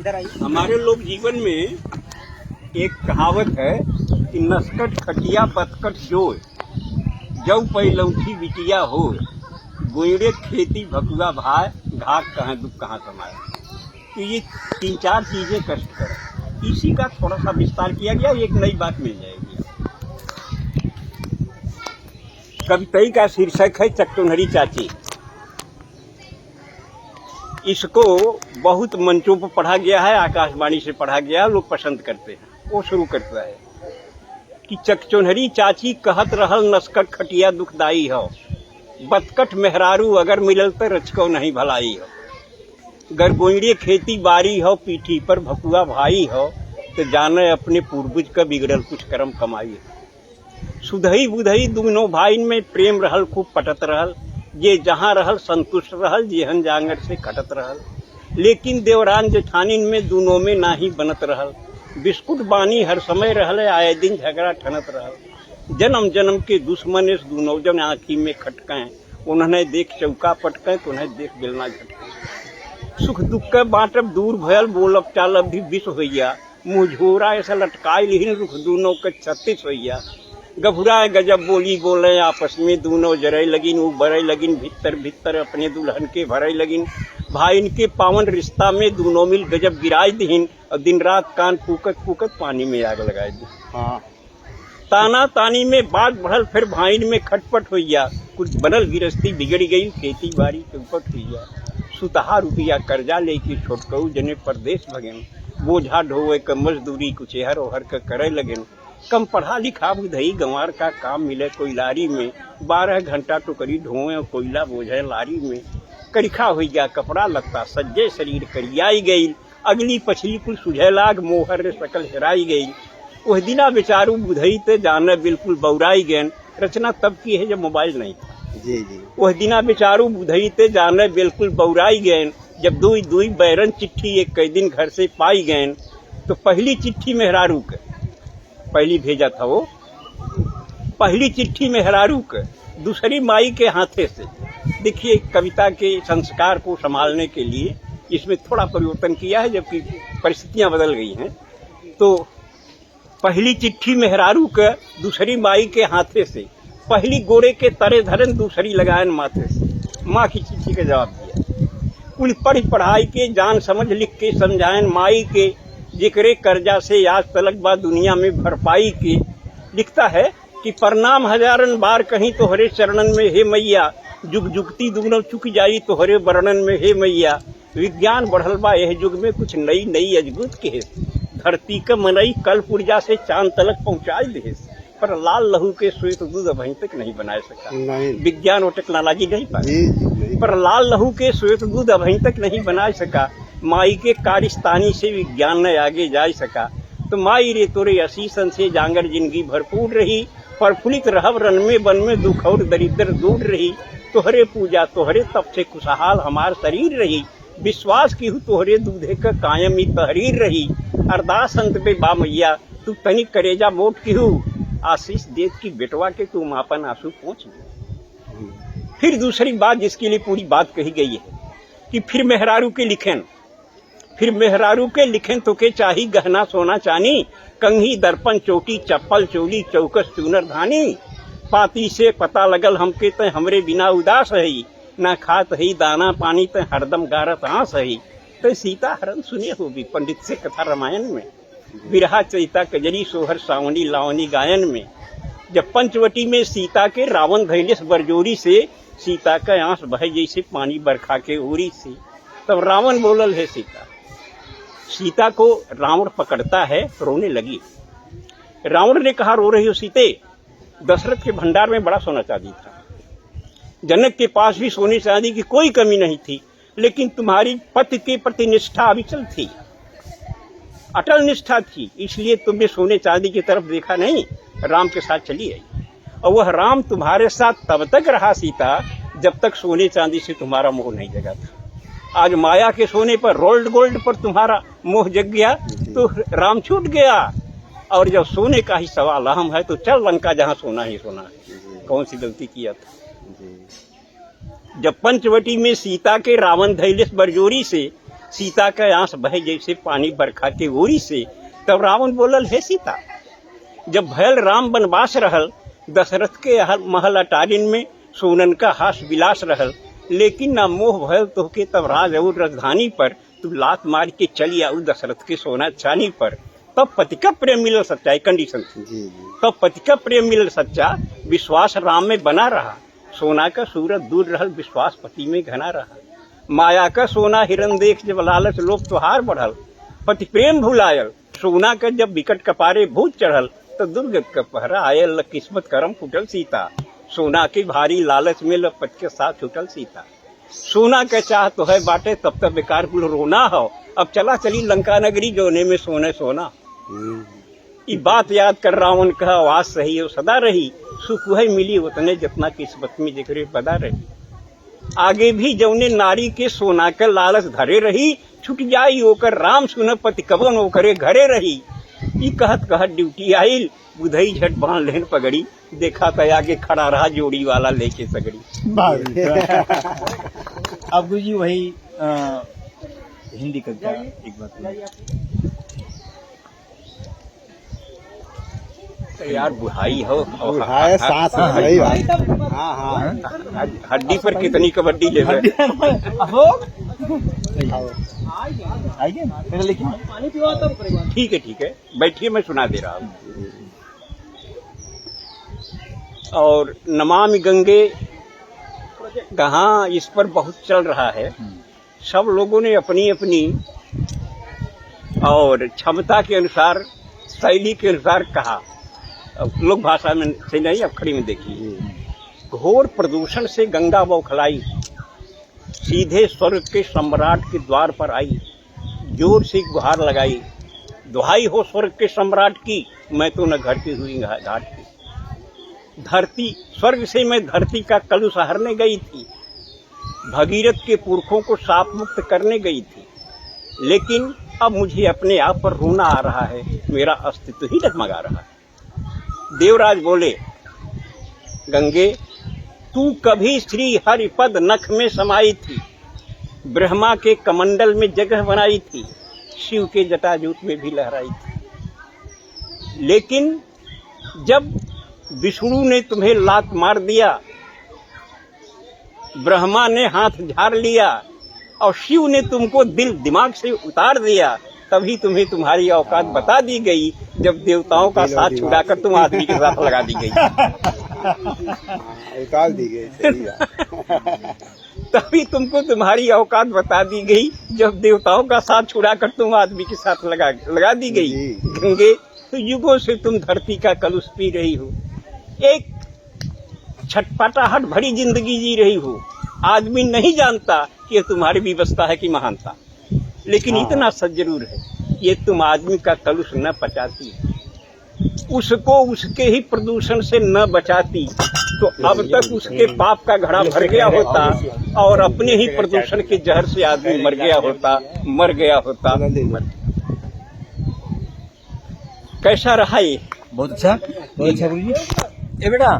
हमारे लोग जीवन में एक कहावत है कि नस्कट खटिया बतकट जोय, जौ पैलौठी बिटिया हो, गोयरे खेती भकुआ भाई, घाक कहाँ दुख कहाँ समाये। तो ये 3-4 चीजें कष्टकर है। इसी का थोड़ा सा विस्तार किया गया, एक नई बात मिल जाएगी। कविता का शीर्षक है चकटोनहरी चाची। इसको बहुत मंचों पर पढ़ा गया है, आकाशवाणी से पढ़ा गया, लोग पसंद करते हैं। वो शुरू करता है कि चकचोनहरी चाची कहत रहल नस्कट खटिया दुखदाई हो, बतकट मेहरारू अगर मिलल तो रचको नहीं भलाई हो। गरगोइड़े खेती बारी हो, पीठी पर भकुआ भाई हो, तो जाने अपने पूर्वज का बिगड़ल कुछ कर्म कमाई हो। सुधई बुधई दुनो भाईन में प्रेम रहल, खूब पटत रहल, ये जहाँ रहल संतुष्ट रहल, जेहन जांगर से कटत रहल। लेकिन देवरान जेठानिन में दोनों में नाही बनत रहल, बिस्कुट बानी हर समय रहल, आए दिन झगड़ा ठनत रहल। जन्म जन्म के दुश्मन इस दोनों जन आँखी में खटकें, उन्हें देख चौका पटकें तो उन्हें देख बेलना झटकें। सुख दुख के बाँटब दूर भयल, बोलब चालब भी विष होइया, मुँह झोरा ऐसा लटकाई लिहिन रुख दोनों के 36 होइया। गभुराए गजब बोली बोले आपस में, दोनों जरई लगिन वो बरई लगिन, भीतर भीतर अपने दुल्हन के भरई लगिन। भाई इनके पावन रिश्ता में दोनों मिल गजब गिराई दीन, और दिन रात कान फूकत फूकत पानी में आग लगाई दी। ताना तानी में बात बढ़ल, फिर भाईन में खटपट होइया, कुछ बनल गिरस्ती बिगड़ गई, खेती बाड़ी चौपट होइया। सुतहा रुपया कर्जा लेके छोटकऊ जने परदेश भगेन, बोझा ढोवे क मजदूरी कुछ एहर ओहर के करे लगेन। कम पढ़ा लिखा बुधई गंवार का काम मिले कोई लारी में, 12 घंटा टोकरी ढोए और कोयला बोझे लारी में। करिखा हो गया कपड़ा लगता, सज्जे शरीर करियाई गई, अगली पछली कुल सुझे लाग, मोहर सकल हेराई गई। वह दिना बेचारू बुधई ते जाने बिल्कुल बौराई गैन। रचना तब की है जब मोबाइल नहीं था। जी जी। वह दिना बेचारू बुधई ते जाने बिल्कुल बौराई गैन, जब दुई दुई बैरन चिट्ठी एक कई दिन घर से पाई गैन। तो पहली चिट्ठी मेहरारू के पहली भेजा था वो, पहली चिट्ठी मेहरारू के, दूसरी माई के हाथे से। देखिए कविता के संस्कार को संभालने के लिए इसमें थोड़ा परिवर्तन किया है, जबकि परिस्थितियां बदल गई हैं। तो पहली चिट्ठी मेहरारू के, दूसरी माई के हाथे से, पहली गोरे के तरे धरन, दूसरी लगायन माथे से। माँ की चिट्ठी का जवाब दिया, कुल पढ़ पढ़ाई के जान समझ लिख के समझायन माई के, जिक्रे कर्जा से आज तलक बा दुनिया में भरपाई के। लिखता है कि प्रणाम हजारन बार कहीं तोहरे चरणन में हे मैया, जुग जुगती दुगनो चुक जाई तोहरे वर्णन में हे मैया। विज्ञान बढ़ल बा यह युग में कुछ नई नई अजगुत के, धरती का मनई कल पुर्जा से चांद तलक पहुंचाई दे, पर लाल लहू के श्वेत दूध अभी तक नहीं बना सका। विज्ञान और टेक्नोलॉजी नहीं पाई, पर लाल लहू के श्वेत दूध अभी तक नहीं बना सका। माई के कारिस्तानी से विज्ञान न आगे जा सका। तो माई रे तोरे असीसन से जांगर जिंदगी भरपूर रही, प्रफुल्लित रहब रन में बन में दुख और दरिद्र दूर रही। तोहरे पूजा तोहरे तप से खुशहाल हमार शरीर रही, विश्वास की हूँ तोहरे दूधे का कायम ही तहरीर रही। अरदास अंत पे बा मैया तू तनिक करेजा मोट की हूँ, आशीष देत की बेटवा के तू मापन आंसू पहुँच। फिर दूसरी बात जिसके लिए पूरी बात कही गई है कि फिर मेहरारू के लिखें, फिर मेहरारू के लिखें तो के चाही गहना सोना चानी, कंघी दर्पण चोटी चप्पल चोली चौकस चूनर धानी। पाती से पता लगल हमके ते हमरे बिना उदास है, ना खात है दाना पानी ते हरदम गारत आंस है। तो सीता हरण सुने होगी पंडित से कथा रामायण में, बिरहा चैता कजरी सोहर सावनी लावनी गायन में। जब पंचवटी में सीता के रावण धैलेस बरजोरी से, सीता का आंस बहे जैसे पानी बरखा के ओरी से। तब रावण बोलल है सीता को रावण पकड़ता है, रोने लगी। रावण ने कहा रो रही हो सीते, दशरथ के भंडार में बड़ा सोना चांदी था, जनक के पास भी सोने चांदी की कोई कमी नहीं थी, लेकिन तुम्हारी पति के प्रति निष्ठा अविचल थी, अटल निष्ठा थी, इसलिए तुमने सोने चांदी की तरफ देखा नहीं, राम के साथ चली आई। और वह राम तुम्हारे साथ तब तक रहा सीता जब तक सोने चांदी से तुम्हारा मोह नहीं जगा था। आज माया के सोने पर, रोल्ड गोल्ड पर तुम्हारा मोह जग गया तो राम छूट गया। और जब सोने का ही सवाल अहम है तो चल लंका जहाँ सोना ही सोना है। कौन सी गलती किया था। जब पंचवटी में सीता के रावण धैलेस बरजोरी से सीता का आंस बहे जैसे पानी बरखा के ओरी से। तब रावण बोलल, हे सीता, जब भयल राम वनवास रहल, दशरथ के महल अटारिन में सोनन का हास विलास रहल, लेकिन ना मोह भयल तोहके तब राज और राजधानी पर, तू लात मार के चली आऊ दशरथ के सोना चानी पर। तब पति का प्रेम मिलल सच्चा, कंडीशन थी। तब पति का प्रेम मिलल सच्चा, विश्वास राम में बना रहा, सोना का सूरत दूर रहल, विश्वास पति में घना रहा। माया का सोना हिरन देख जब लालच लोभ त्योहार बढ़ल, पति प्रेम भुलायल, सोना का जब विकट कपारे भूत चढ़ल, तो दुर्गत का पहरा आयल, किस्मत करम फुटल सीता। सोना के भारी लालच में लपट के साथ छूटल सीता। सोना का चाह तो है बाटे, तब तक बेकार कुल रोना हो, अब चला चली लंका नगरी, जोने में सोने सोना। ये बात याद कर रावण कहा, आवाज सही हो सदा रही, सुख वही मिली उतने जितना किस्मत में जिक्र बदा रही। आगे भी जौने नारी के सोना के लालच धरे रही, छुट जाई ओकर राम सुन पति कबन ओकरे घरे रही। ई कहत कहत ड्यूटी आइल, बुधई झट बांध लेन पगड़ी, देखा तो आगे खड़ा रहा जोड़ी वाला लेके सगड़ी। अब गुरुजी वही हिंदी का क्या एक बात यार, बुढ़ाई हो बुढ़ाई सांस सही बात। हाँ हाँ, हड्डी पर कितनी कबड्डी ले ठीक है, बैठिए, मैं सुना दे रहा हूँ। और नमामि गंगे कहाँ इस पर बहुत चल रहा है। सब लोगों ने अपनी अपनी और क्षमता के अनुसार, शैली के अनुसार कहा। लोक भाषा में से नहीं, अखड़ी में देखिए। घोर प्रदूषण से गंगा बौखलाई, सीधे स्वर्ग के सम्राट के द्वार पर आई, जोर से गुहार लगाई, दुहाई हो स्वर्ग के सम्राट की, मैं तो न घटती हुई घाट की। धरती स्वर्ग से मैं धरती का कलुष हरने गई थी, भगीरथ के पुरखों को साप मुक्त करने गई थी, लेकिन अब मुझे अपने आप पर रोना आ रहा है, मेरा अस्तित्व ही डगमगा रहा है। देवराज बोले, गंगे तू कभी श्री हरिपद नख में समाई थी, ब्रह्मा के कमंडल में जगह बनाई थी, शिव के जटाजूट में भी लहराई थी, लेकिन जब विष्णु ने तुम्हें लात मार दिया, ब्रह्मा ने हाथ झाड़ लिया और शिव ने तुमको दिल दिमाग से उतार दिया, तभी तुम्हें तुम्हारी औकात बता दी गई, जब देवताओं का साथ छुड़ाकर तुम आदमी के साथ लगा दी गई। उतार दी गई। तभी तुमको तुम्हारी औकात बता दी गई, जब देवताओं का साथ छुड़ाकर तुम आदमी के साथ लगा दी गई। गंगे, तो युगों से तुम धरती का कलुष पी रही हो, एक छटपटाहट भरी जिंदगी जी रही हो। आदमी नहीं जानता कि यह तुम्हारी विवशता है कि महानता, लेकिन इतना सच जरूर है, ये तुम आदमी का कलुष न पचाती, उसको उसके ही प्रदूषण से न बचाती, तो अब तक उसके पाप का घड़ा भर गया होता और अपने ही प्रदूषण के जहर से आदमी मर गया होता। कैसा रहा ये? बहुत अच्छा गुरुजी। ए बेटा